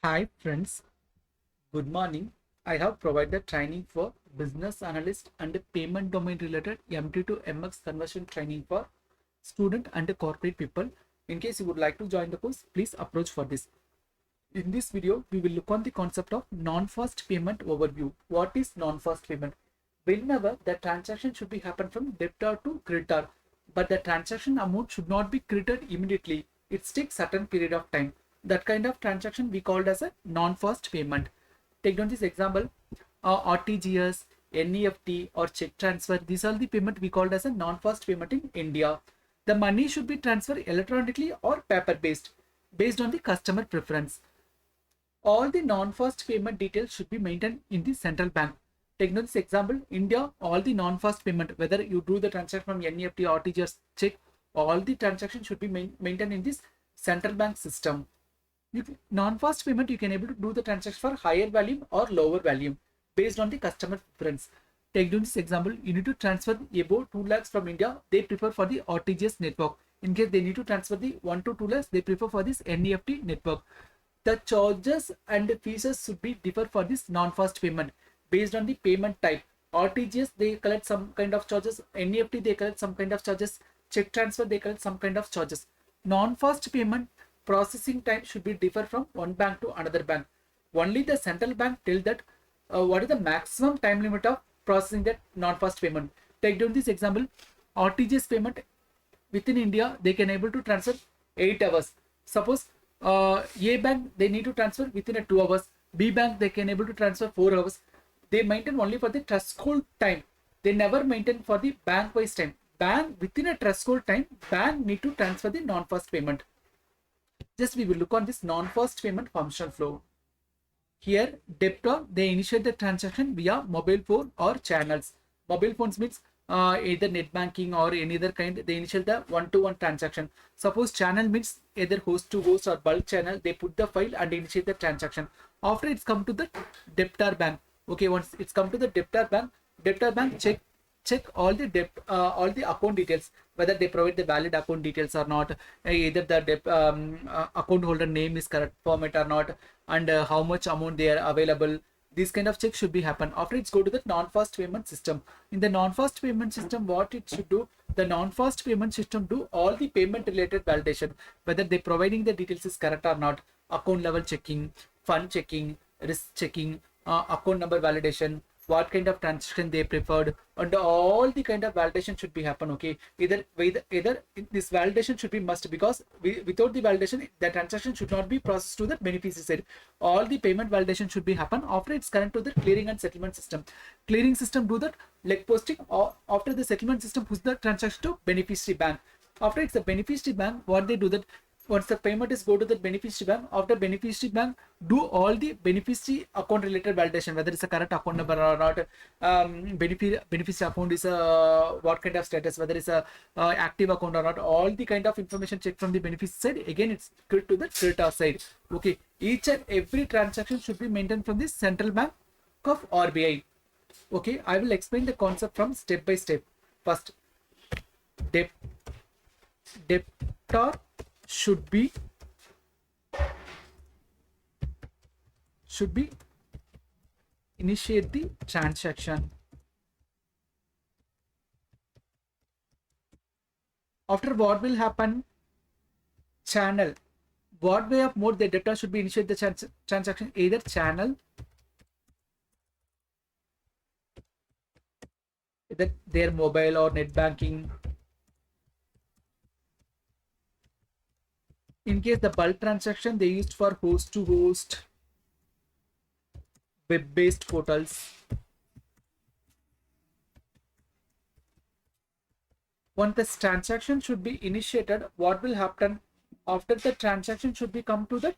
Hi friends, good morning. I have provided training for business analyst and payment domain related MT to MX conversion training for student and corporate people. In case you would like to join the course, please approach for this. In this video, we will look on the concept of non-fast payment overview. What is non-fast payment? Whenever the transaction should be happen from debtor to creditor, but the transaction amount should not be credited immediately. It takes certain period of time. That kind of transaction we called as a non-fast payment. Take down this example, RTGS, NEFT or check transfer. These are the payment we called as a non-fast payment in India. The money should be transferred electronically or paper based on the customer preference. All the non-fast payment details should be maintained in the central bank. Take note this example, India, all the non-fast payment, whether you do the transaction from NEFT or RTGS check, all the transactions should be maintained in this central bank system. Non-fast payment, you can able to do the transaction for higher volume or lower volume based on the customer preference. Take down this example, you need to transfer above 2 lakhs from India, they prefer for the RTGS network. In case they need to transfer the 1 to 2 lakhs, they prefer for this NEFT network. The charges and fees should be differ for this non-fast payment based on the payment type. RTGS they collect some kind of charges, NEFT they collect some kind of charges, check transfer they collect some kind of charges. Non-fast payment processing time should be differ from one bank to another bank. Only the central bank tell that what is the maximum time limit of processing that non-fast payment. Take down this example, RTGS payment within India they can able to transfer 8 hours. Suppose A bank they need to transfer within a 2 hours. B bank they can able to transfer 4 hours. They maintain only for the threshold time. They never maintain for the bank wise time. Bank within a threshold time, bank need to transfer the non-fast payment. Just we will look on this non-fast payment functional flow. Here, debtor, they initiate the transaction via mobile phone or channels. Mobile phones means either net banking or any other kind, they initiate the one-to-one transaction. Suppose channel means either host to host or bulk channel, they put the file and initiate the transaction. After it's come to the debtor bank. Okay, once it's come to the debtor bank check all the all the account details, whether they provide the valid account details or not, either the account holder name is correct format or not, and how much amount they are available. These kind of checks should be happen after it's go to the non-fast payment system. In the non-fast payment system, what it should do, the non-fast payment system do all the payment related validation, whether they providing the details is correct or not, account level checking, fund checking, risk checking, account number validation, what kind of transaction they preferred, and all the kind of validation should be happen. Okay, either this validation should be must, because without the validation the transaction should not be processed to the beneficiary side. All the payment validation should be happen after it's connect to the clearing and settlement system. Clearing system do that leg posting, or after the settlement system push the transaction to beneficiary bank. After it's the beneficiary bank, what they do that, once the payment is go to the beneficiary bank, after beneficiary bank do all the beneficiary account related validation, whether it's a correct account number or not, beneficiary account is a what kind of status, whether it's a active account or not, all the kind of information checked from the beneficiary side, again it's to the creditor side. Okay, each and every transaction should be maintained from the central bank of RBI. Okay, I will explain the concept from step by step. First, debt debtor should be should be initiate the transaction. After what will happen, channel, what way of mode the debtor should be initiate the transaction, either channel, either their mobile or net banking. In case the bulk transaction they used for host to host web based portals. Once this transaction should be initiated, what will happen, after the transaction should be come to the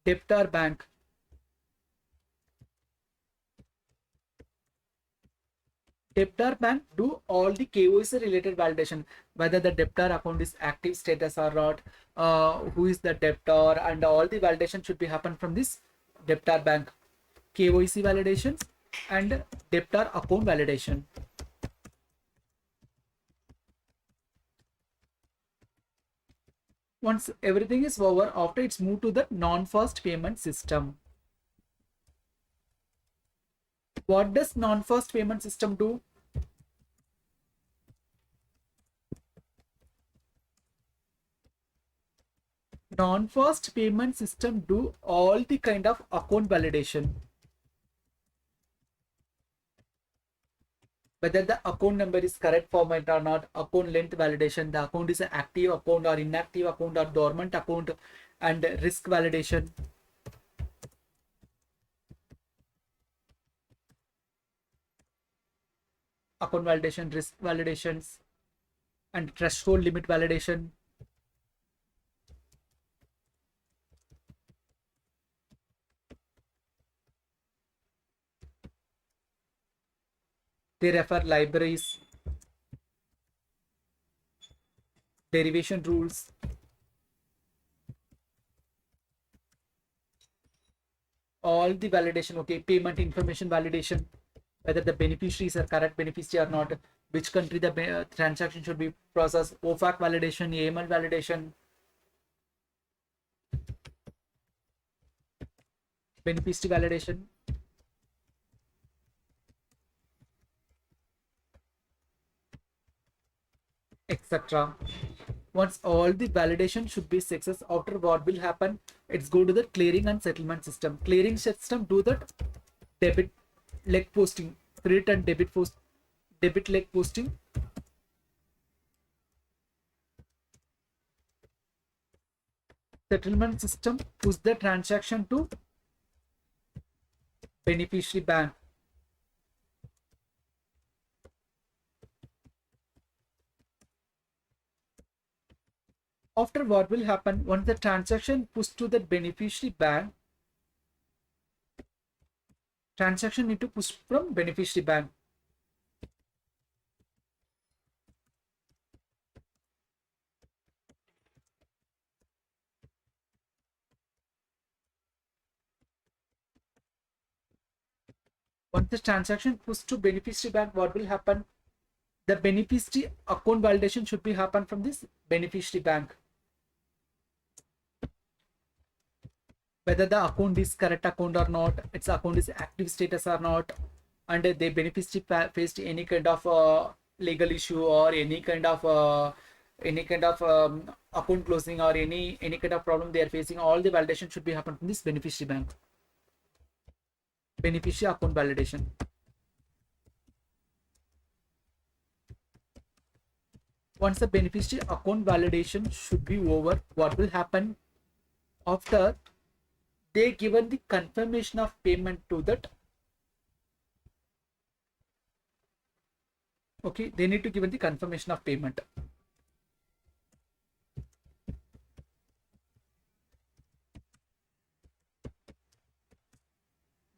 debtor bank. Debtor bank do all the KYC related validation, whether the debtor account is active status or not, who is the debtor, and all the validation should be happen from this debtor bank. KYC validations and debtor account validation. Once everything is over, after it's moved to the non-fast payment system. What does non-fast payment system do? Non-fast payment system do all the kind of account validation. Whether the account number is correct format or not, account length validation, the account is an active account or inactive account or dormant account, and risk validation. Account validation, risk validations, and threshold limit validation. They refer libraries, derivation rules, all the validation. Okay, payment information validation, whether the beneficiaries are correct beneficiary or not, which country the transaction should be processed, OFAC validation, AML validation, beneficiary validation, etc. Once all the validation should be success, after what will happen, it's go to the clearing and settlement system. Clearing system do that debit leg posting, credit and debit leg posting. Settlement system push the transaction to beneficiary bank. After what will happen, once the transaction pushed to the beneficiary bank, transaction need to push from beneficiary bank. Once the transaction pushed to beneficiary bank, what will happen? The beneficiary account validation should be happen from this beneficiary bank. Whether the account is correct account or not, its account is active status or not, and the beneficiary faced any kind of legal issue or any kind of account closing or any kind of problem they are facing, all the validation should be happen from this beneficiary bank. Beneficiary account validation. Once the beneficiary account validation should be over, what will happen? After they given the confirmation of payment to that, okay, they need to give the confirmation of payment.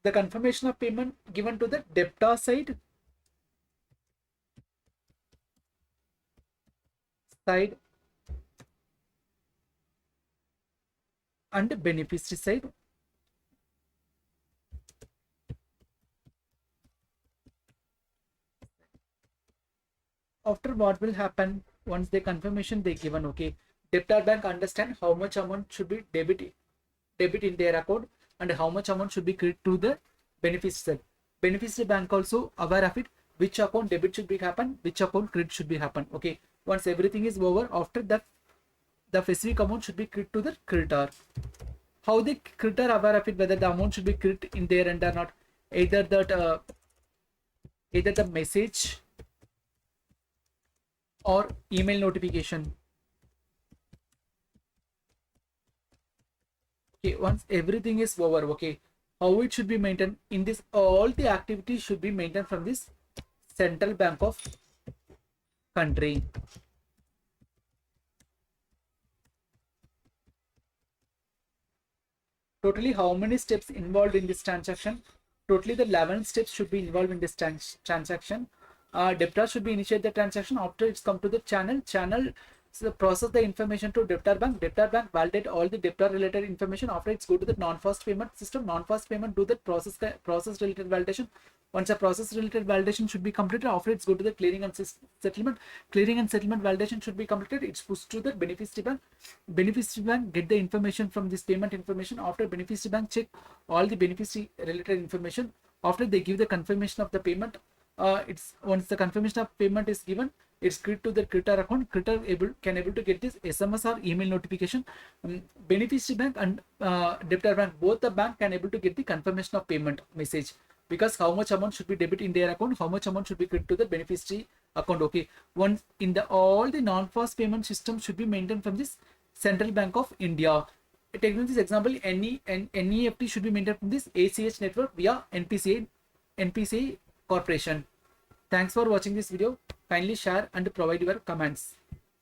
The confirmation of payment given to the debtor side and beneficiary side. After what will happen, once the confirmation they given, okay, debtor bank understand how much amount should be debit in their account and how much amount should be credited to the beneficiary. Beneficiary bank also aware of it, which account debit should be happen, which account credit should be happen. Okay, once everything is over, after that the specific amount should be credited to the creditor. How the creditor aware of it, whether the amount should be credited in their end or not? Either that either the message or email notification. Okay, once everything is over, okay, how it should be maintained in this, all the activities should be maintained from this central bank of country. Totally how many steps involved in this transaction? Totally the 11 steps should be involved in this transaction. Debtor should be initiate the transaction. After it's come to the channel so process the information to debtor bank validate all the debtor related information. After it's go to the non-fast payment system, non-fast payment do the process related validation. Once a process related validation should be completed, after it's go to the clearing and settlement. Clearing and settlement validation should be completed. It's pushed to the beneficiary bank. Beneficiary bank get the information from this payment information. After beneficiary bank check all the beneficiary related information. After they give the confirmation of the payment, it's once the confirmation of payment is given, it's credited to the creditor account. Creditor can able to get this SMS or email notification. Beneficiary bank and debtor bank, both the bank can able to get the confirmation of payment message, because how much amount should be debit in their account, how much amount should be credited to the beneficiary account. Okay, once in the all the non-fast payment system should be maintained from this Central Bank of India. Taking this example, NEFT should be maintained from this ACH network via NPCI Corporation. Thanks for watching this video. Kindly share and provide your comments.